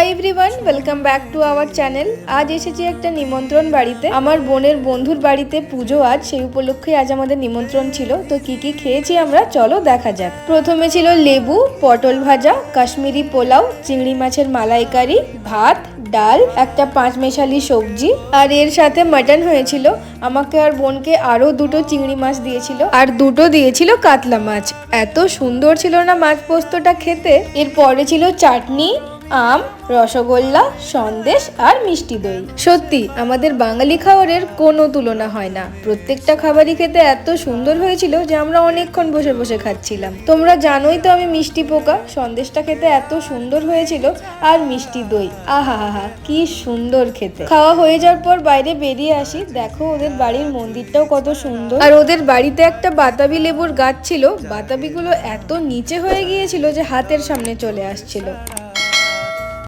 Hi everyone, welcome back to our channel. আজ এসেছি একটা নিমন্ত্রণ বাড়িতে। আমার বোনের বন্ধুর বাড়িতে পুজো আজ, সেই উপলক্ষে আজ আমাদের নিমন্ত্রণ ছিল। তো কি কি খেয়েছি আমরা চলো দেখা যাক। প্রথমে ছিল লেবু, পটল ভাজা, কাশ্মীরি পোলাও, চিংড়ি মাছের মালাইকারি, ভাত, ডাল, একটা 5 মেশালি সবজি, আর এর সাথে মাটন হয়েছিল। আমাকে আর বোনকে আরো 2টো চিংড়ি মাছ দিয়েছিল, আর 2টো দিয়েছিল কাতলা মাছ। এত সুন্দর ছিল না মাছ পোস্তটা খেতে। এরপরে ছিল চাটনি, আম, রসগোল্লা, সন্দেশ আর মিষ্টি দই। সত্যি আমাদের বাঙালি খাবারের কোনো তুলনা হয় না। প্রত্যেকটা খাবারই খেতে এত সুন্দর হয়েছিল যে আমরা অনেকক্ষণ বসে বসে খাচ্ছিলাম। তোমরা জানোই তো আমি মিষ্টি পোকা। সন্দেশটা খেতে এত সুন্দর হয়েছিল, আর মিষ্টি দই, আহা হা হা, কি সুন্দর খেতে। খাওয়া হয়ে যাওয়ার পর বাইরে বেরিয়ে আসি, দেখো ওদের বাড়ির মন্দিরটাও কত সুন্দর। আর ওদের বাড়িতে একটা বাতাবি লেবুর গাছ ছিল। বাতাবিগুলো এত নিচে হয়ে গিয়েছিল যে হাতের সামনে চলে আসছিল।